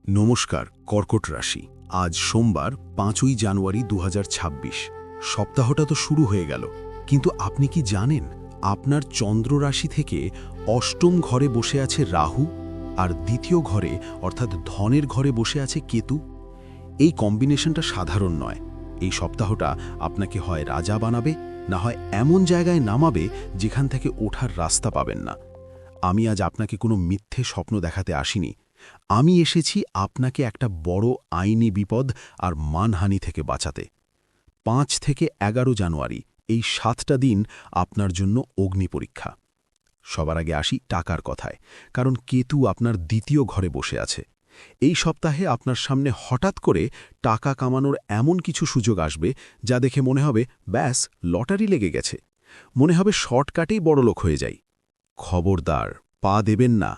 নমস্কার, কর্কট রাশি। আজ সোমবার ৫ই জানুয়ারি ২০২৬। সপ্তাহটা তো শুরু হয়ে গেল, কিন্তু আপনি কি জানেন আপনার চন্দ্র রাশি থেকে অষ্টম ঘরে বসে আছে রাহু, আর দ্বিতীয় ঘরে অর্থাৎ ধনের ঘরে বসে আছে কেতু। এই কম্বিনেশনটা সাধারণ নয়। এই সপ্তাহটা আপনাকে হয় রাজা বানাবে, না হয় এমন জায়গায় নামাবে যেখান থেকে ওঠার রাস্তা পাবেন না। আমি আজ আপনাকে কোনো মিথ্যে স্বপ্ন দেখাতে আসিনি। আমি এসেছি আপনাকে একটা বড় আইনি বিপদ আর মানহানি থেকে বাঁচাতে। ৫ থেকে ১১ জানুয়ারি এই ৭টা দিন আপনার জন্য অগ্নি পরীক্ষা। সবার আগে আসি টাকার কথায়, কারণ কেতু আপনার দ্বিতীয় ঘরে বসে আছে। এই সপ্তাহে আপনার সামনে হঠাৎ করে টাকা কামানোর এমন কিছু সুযোগ আসবে যা দেখে মনে হবে ব্যাস লটারি লেগে গেছে। মনে হবে শর্টকাটেই বড়লোক হয়ে যাই। খবরদার, পা দেবেন না।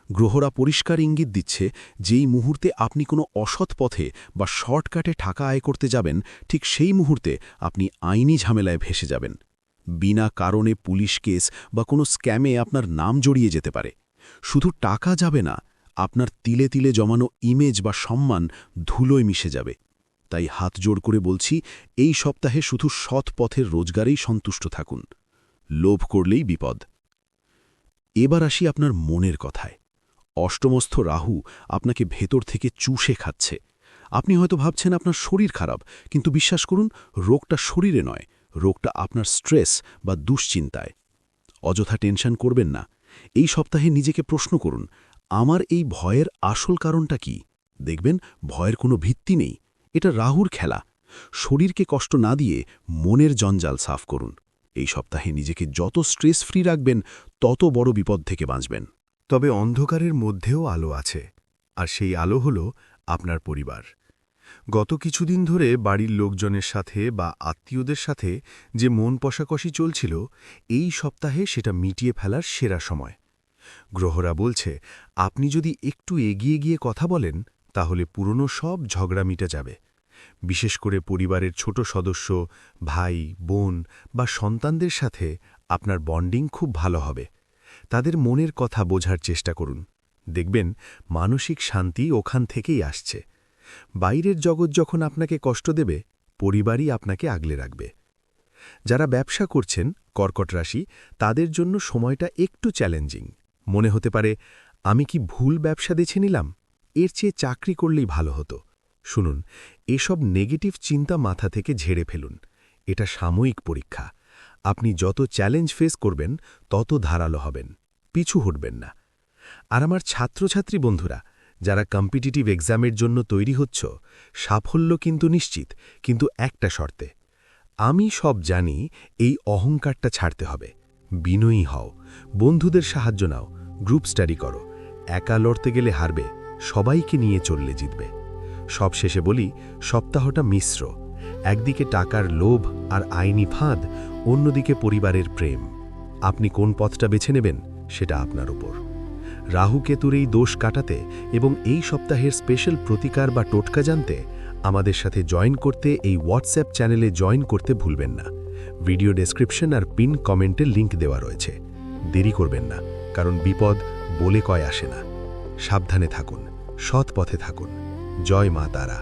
গ্রহরা পরিষ্কার ইঙ্গিত দিচ্ছে, যেই মুহূর্তে আপনি কোনো অসৎ পথে বা শর্টকাটে টাকা আয় করতে যাবেন, ঠিক সেই মুহূর্তে আপনি আইনি ঝামেলায় ভেসে যাবেন। বিনা কারণে পুলিশ কেস বা কোনো স্ক্যামে আপনার নাম জড়িয়ে যেতে পারে। শুধু টাকা যাবে না, আপনার তিলে তিলে জমানো ইমেজ বা সম্মান ধুলোয় মিশে যাবে। তাই হাত জোড় করে বলছি, এই সপ্তাহে শুধু সৎ পথের রোজগারেই সন্তুষ্ট থাকুন। লোভ করলেই বিপদ। এবার আসি আপনার মনের কথায়। অষ্টমস্থ রাহু আপনাকে ভেতর থেকে চুষে খাচ্ছে। আপনি হয়তো ভাবছেন আপনার শরীর খারাপ, কিন্তু বিশ্বাস করুন, রোগটা শরীরে নয়, রোগটা আপনার স্ট্রেস বা দুশ্চিন্তায়। অযথা টেনশন করবেন না। এই সপ্তাহে নিজেকে প্রশ্ন করুন, আমার এই ভয়ের আসল কারণটা কি? দেখবেন ভয়ের কোনো ভিত্তি নেই। এটা রাহুর খেলা। শরীরকে কষ্ট না দিয়ে মনের জঞ্জাল সাফ করুন। এই সপ্তাহে নিজেকে যত স্ট্রেস ফ্রি রাখবেন, তত বড় বিপদ থেকে বাঁচবেন। তবে অন্ধকারের মধ্যেও আলো আছে, আর সেই আলো হল আপনার পরিবার। গত কিছুদিন ধরে বাড়ির লোকজনের সাথে বা আত্মীয়দের সাথে যে মন কষাকষি চলছিল, এই সপ্তাহে সেটা মিটিয়ে ফেলার সেরা সময়। গ্রহরা বলছে, আপনি যদি একটু এগিয়ে গিয়ে কথা বলেন, তাহলে পুরনো সব ঝগড়া মিটে যাবে। বিশেষ করে পরিবারের ছোট সদস্য, ভাই, বোন বা সন্তানদের সাথে আপনার বন্ডিং খুব ভালো হবে। তাদের মনের কথা বোঝার চেষ্টা করুন। দেখবেন মানসিক শান্তি ওখান থেকেই আসছে। বাইরের জগৎ যখন আপনাকে কষ্ট দেবে, পরিবারই আপনাকে আগলে রাখবে। যারা ব্যবসা করছেন, কর্কট রাশি, তাদের জন্য সময়টা একটু চ্যালেঞ্জিং। মনে হতে পারে, আমি কি ভুল ব্যবসা বেছে নিলাম? এর চেয়ে চাকরি করলেই ভালো হতো। শুনুন, এসব নেগেটিভ চিন্তা মাথা থেকে ঝেড়ে ফেলুন। এটা সাময়িক পরীক্ষা। আপনি যত চ্যালেঞ্জ ফেস করবেন, তত ধারালো হবেন, পিছু হটবেন না। আর আমার ছাত্রছাত্রী বন্ধুরা, যারা কম্পিটিটিভ এক্সামের জন্য তৈরি হচ্ছ, সাফল্য কিন্তু নিশ্চিত, কিন্তু একটা শর্তে। আমি সব জানি, এই অহংকারটা ছাড়তে হবে। বিনয়ী হও, বন্ধুদের সাহায্য নাও, গ্রুপ স্টাডি করো। একা লড়তে গেলে হারবে, সবাইকে নিয়ে চললে জিতবে। সবশেষে বলি, সপ্তাহটা মিশ্র। একদিকে টাকার লোভ আর আইনি ফাঁদ, অন্যদিকে পরিবারের প্রেম। আপনি কোন পথটা বেছে নেবেন, সেটা আপনার উপর। রাহু কেতুর এই দোষ কাটাতে এবং এই সপ্তাহের স্পেশাল প্রতিকার বা টোটকা জানতে আমাদের সাথে জয়েন করতে এই হোয়াটসঅ্যাপ চ্যানেলে জয়েন করতে ভুলবেন না। ভিডিও ডেসক্রিপশন আর পিন কমেন্টে লিঙ্ক দেওয়া রয়েছে। দেরি করবেন না, কারণ বিপদ বলে কয় আসে না। সাবধানে থাকুন, সৎ পথে থাকুন। জয় মা তারা।